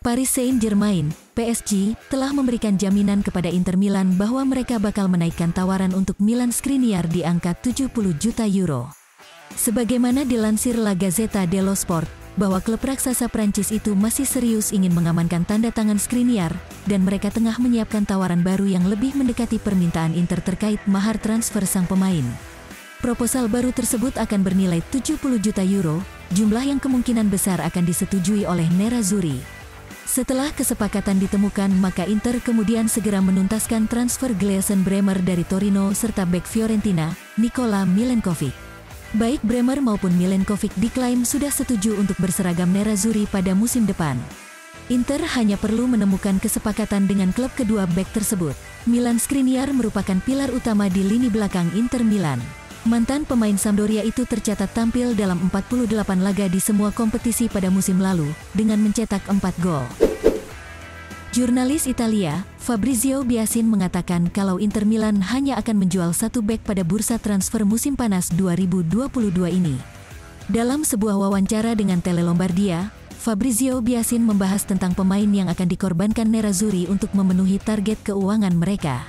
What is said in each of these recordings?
Paris Saint-Germain, PSG, telah memberikan jaminan kepada Inter Milan bahwa mereka bakal menaikkan tawaran untuk Milan Skriniar di angka 70 juta euro. Sebagaimana dilansir La Gazzetta dello Sport, bahwa klub raksasa Prancis itu masih serius ingin mengamankan tanda tangan Skriniar, dan mereka tengah menyiapkan tawaran baru yang lebih mendekati permintaan Inter terkait mahar transfer sang pemain. Proposal baru tersebut akan bernilai 70 juta euro, jumlah yang kemungkinan besar akan disetujui oleh Nerazzurri. Setelah kesepakatan ditemukan, maka Inter kemudian segera menuntaskan transfer Gleison Bremer dari Torino serta bek Fiorentina, Nikola Milenkovic. Baik Bremer maupun Milenkovic diklaim sudah setuju untuk berseragam Nerazzurri pada musim depan. Inter hanya perlu menemukan kesepakatan dengan klub kedua bek tersebut. Milan Skriniar merupakan pilar utama di lini belakang Inter Milan. Mantan pemain Sampdoria itu tercatat tampil dalam 48 laga di semua kompetisi pada musim lalu, dengan mencetak 4 gol. Jurnalis Italia, Fabrizio Biasin mengatakan kalau Inter Milan hanya akan menjual satu bek pada bursa transfer musim panas 2022 ini. Dalam sebuah wawancara dengan Tele Lombardia, Fabrizio Biasin membahas tentang pemain yang akan dikorbankan Nerazzurri untuk memenuhi target keuangan mereka.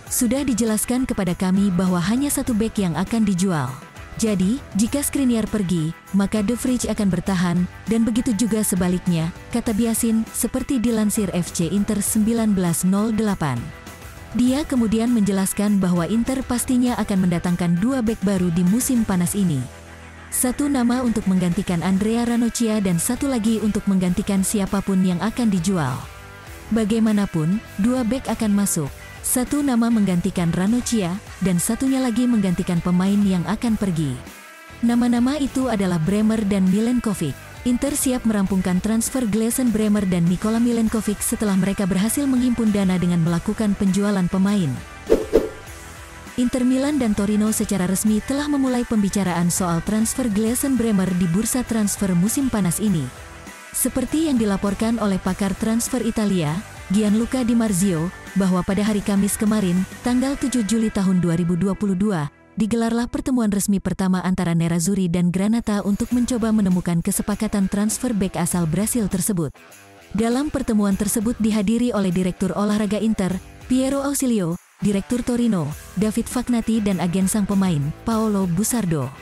Sudah dijelaskan kepada kami bahwa hanya satu bek yang akan dijual. Jadi, jika Skriniar pergi, maka De Vrij akan bertahan, dan begitu juga sebaliknya, kata Biasin, seperti dilansir FC Inter 1908. Dia kemudian menjelaskan bahwa Inter pastinya akan mendatangkan dua bek baru di musim panas ini. Satu nama untuk menggantikan Andrea Ranocchia dan satu lagi untuk menggantikan siapapun yang akan dijual. Bagaimanapun, dua bek akan masuk. Satu nama menggantikan Ranocchia, dan satunya lagi menggantikan pemain yang akan pergi. Nama-nama itu adalah Bremer dan Milenkovic. Inter siap merampungkan transfer Gleison Bremer dan Nikola Milenkovic setelah mereka berhasil menghimpun dana dengan melakukan penjualan pemain. Inter Milan dan Torino secara resmi telah memulai pembicaraan soal transfer Gleison Bremer di bursa transfer musim panas ini. Seperti yang dilaporkan oleh pakar transfer Italia, Gianluca Di Marzio, bahwa pada hari Kamis kemarin, tanggal 7 Juli tahun 2022, digelarlah pertemuan resmi pertama antara Nerazzurri dan Granata untuk mencoba menemukan kesepakatan transfer bek asal Brasil tersebut. Dalam pertemuan tersebut dihadiri oleh Direktur Olahraga Inter, Piero Ausilio, Direktur Torino, David Fagnati dan agen sang pemain, Paolo Busardo.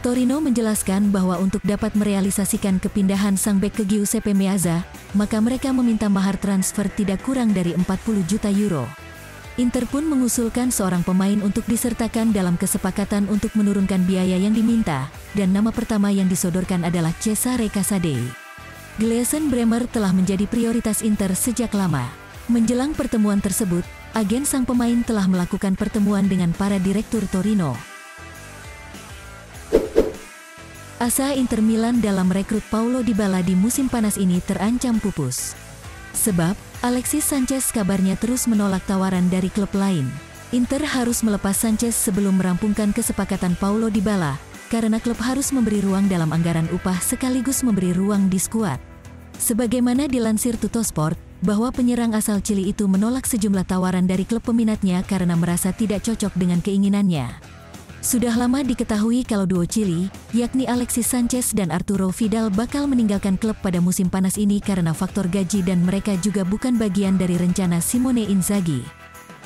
Torino menjelaskan bahwa untuk dapat merealisasikan kepindahan sang bek ke Giuseppe Meazza, maka mereka meminta mahar transfer tidak kurang dari 40 juta euro. Inter pun mengusulkan seorang pemain untuk disertakan dalam kesepakatan untuk menurunkan biaya yang diminta, dan nama pertama yang disodorkan adalah Cesare Casadei. Gleison Bremer telah menjadi prioritas Inter sejak lama. Menjelang pertemuan tersebut, agen sang pemain telah melakukan pertemuan dengan para direktur Torino. Asa Inter Milan dalam rekrut Paulo Dybala di musim panas ini terancam pupus. Sebab, Alexis Sanchez kabarnya terus menolak tawaran dari klub lain. Inter harus melepas Sanchez sebelum merampungkan kesepakatan Paulo Dybala, karena klub harus memberi ruang dalam anggaran upah sekaligus memberi ruang di skuad. Sebagaimana dilansir Tuttosport, bahwa penyerang asal Chili itu menolak sejumlah tawaran dari klub peminatnya karena merasa tidak cocok dengan keinginannya. Sudah lama diketahui kalau duo Chili, yakni Alexis Sanchez dan Arturo Vidal bakal meninggalkan klub pada musim panas ini karena faktor gaji dan mereka juga bukan bagian dari rencana Simone Inzaghi.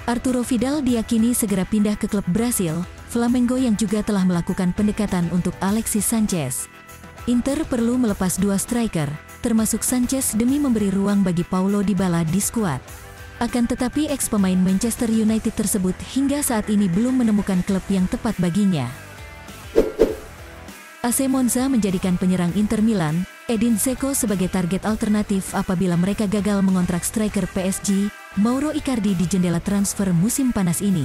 Arturo Vidal diyakini segera pindah ke klub Brasil, Flamengo yang juga telah melakukan pendekatan untuk Alexis Sanchez. Inter perlu melepas dua striker, termasuk Sanchez demi memberi ruang bagi Paulo Dybala di skuad. Akan tetapi ex-pemain Manchester United tersebut hingga saat ini belum menemukan klub yang tepat baginya. AC Monza menjadikan penyerang Inter Milan, Edin Dzeko sebagai target alternatif apabila mereka gagal mengontrak striker PSG, Mauro Icardi di jendela transfer musim panas ini.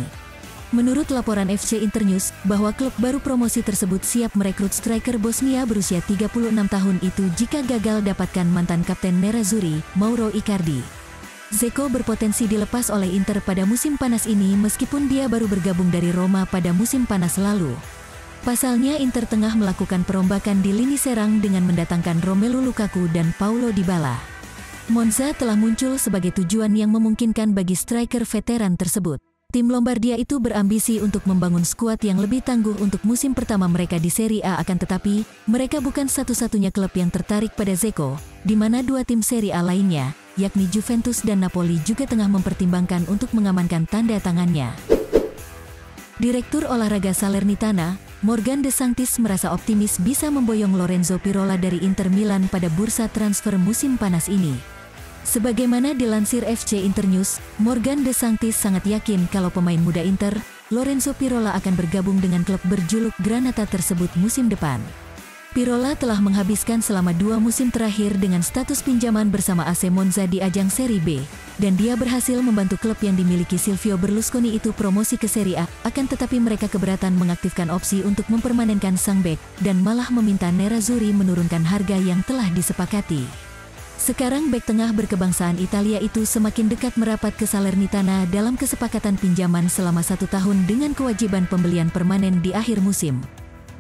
Menurut laporan FC Internews, bahwa klub baru promosi tersebut siap merekrut striker Bosnia berusia 36 tahun itu jika gagal dapatkan mantan kapten Nerazzurri, Mauro Icardi. Dzeko berpotensi dilepas oleh Inter pada musim panas ini meskipun dia baru bergabung dari Roma pada musim panas lalu. Pasalnya Inter tengah melakukan perombakan di lini serang dengan mendatangkan Romelu Lukaku dan Paulo Dybala. Monza telah muncul sebagai tujuan yang memungkinkan bagi striker veteran tersebut. Tim Lombardia itu berambisi untuk membangun skuad yang lebih tangguh untuk musim pertama mereka di Serie A, akan tetapi, mereka bukan satu-satunya klub yang tertarik pada Dzeko, di mana dua tim Serie A lainnya, yakni Juventus dan Napoli juga tengah mempertimbangkan untuk mengamankan tanda tangannya. Direktur olahraga Salernitana, Morgan De Sanctis merasa optimis bisa memboyong Lorenzo Pirola dari Inter Milan pada bursa transfer musim panas ini. Sebagaimana dilansir FC Internews, Morgan De Sanctis sangat yakin kalau pemain muda Inter, Lorenzo Pirola akan bergabung dengan klub berjuluk Granata tersebut musim depan. Pirola telah menghabiskan selama 2 musim terakhir dengan status pinjaman bersama AC Monza di ajang Serie B, dan dia berhasil membantu klub yang dimiliki Silvio Berlusconi itu promosi ke Serie A, akan tetapi mereka keberatan mengaktifkan opsi untuk mempermanenkan sang bek, dan malah meminta Nerazzurri menurunkan harga yang telah disepakati. Sekarang bek tengah berkebangsaan Italia itu semakin dekat merapat ke Salernitana dalam kesepakatan pinjaman selama 1 tahun dengan kewajiban pembelian permanen di akhir musim.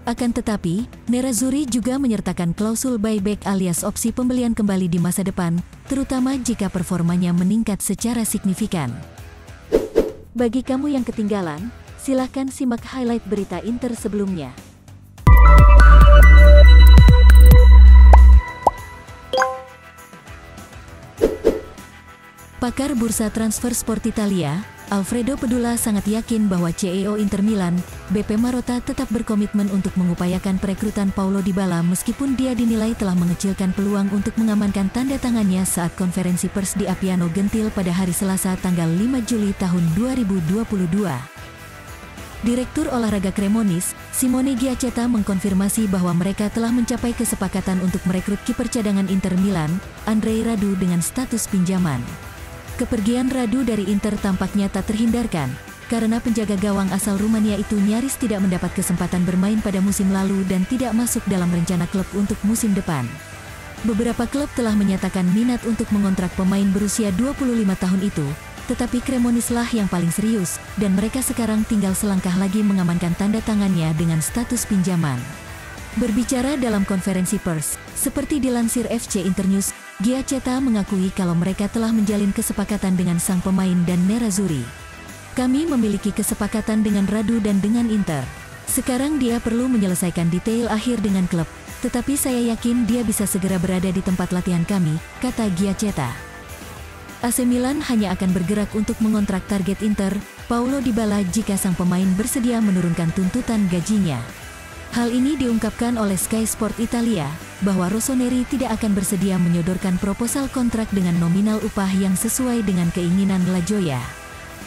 Akan tetapi, Nerazzurri juga menyertakan klausul buyback alias opsi pembelian kembali di masa depan, terutama jika performanya meningkat secara signifikan. Bagi kamu yang ketinggalan, silahkan simak highlight berita Inter sebelumnya. Pakar bursa transfer Sport Italia, Alfredo Pedula sangat yakin bahwa CEO Inter Milan, BP Marotta tetap berkomitmen untuk mengupayakan perekrutan Paulo Dybala meskipun dia dinilai telah mengecilkan peluang untuk mengamankan tanda tangannya saat konferensi pers di Appiano Gentil pada hari Selasa tanggal 5 Juli tahun 2022. Direktur olahraga Cremonese, Simone Giacchetta mengkonfirmasi bahwa mereka telah mencapai kesepakatan untuk merekrut kiper cadangan Inter Milan, Andrei Radu dengan status pinjaman. Kepergian Radu dari Inter tampaknya tak terhindarkan, karena penjaga gawang asal Rumania itu nyaris tidak mendapat kesempatan bermain pada musim lalu dan tidak masuk dalam rencana klub untuk musim depan. Beberapa klub telah menyatakan minat untuk mengontrak pemain berusia 25 tahun itu, tetapi Cremonese lah yang paling serius, dan mereka sekarang tinggal selangkah lagi mengamankan tanda tangannya dengan status pinjaman. Berbicara dalam konferensi pers, seperti dilansir FC Internews, Giacchetta mengakui kalau mereka telah menjalin kesepakatan dengan sang pemain dan Nerazzurri. Kami memiliki kesepakatan dengan Radu dan dengan Inter. Sekarang dia perlu menyelesaikan detail akhir dengan klub, tetapi saya yakin dia bisa segera berada di tempat latihan kami, kata Giacchetta. AC Milan hanya akan bergerak untuk mengontrak target Inter, Paulo Dybala jika sang pemain bersedia menurunkan tuntutan gajinya. Hal ini diungkapkan oleh Sky Sport Italia, bahwa Rossoneri tidak akan bersedia menyodorkan proposal kontrak dengan nominal upah yang sesuai dengan keinginan La Gioia.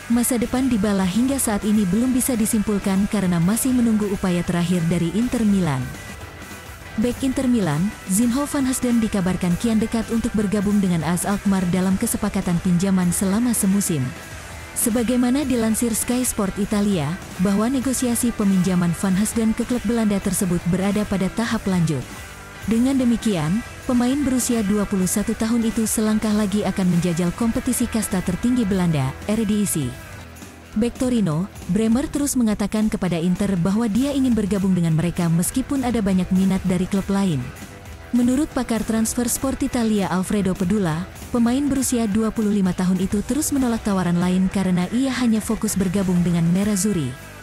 Masa depan Dybala hingga saat ini belum bisa disimpulkan karena masih menunggu upaya terakhir dari Inter Milan. Bek Inter Milan, Zinho van Heusden dikabarkan kian dekat untuk bergabung dengan AS Alkmaar dalam kesepakatan pinjaman selama semusim. Sebagaimana dilansir Sky Sport Italia, bahwa negosiasi peminjaman Van Heusden ke klub Belanda tersebut berada pada tahap lanjut. Dengan demikian, pemain berusia 21 tahun itu selangkah lagi akan menjajal kompetisi kasta tertinggi Belanda, Eredivisie. Bek Torino, Bremer terus mengatakan kepada Inter bahwa dia ingin bergabung dengan mereka meskipun ada banyak minat dari klub lain. Menurut pakar transfer Sport Italia Alfredo Pedula, pemain berusia 25 tahun itu terus menolak tawaran lain karena ia hanya fokus bergabung dengan Nerazzurri.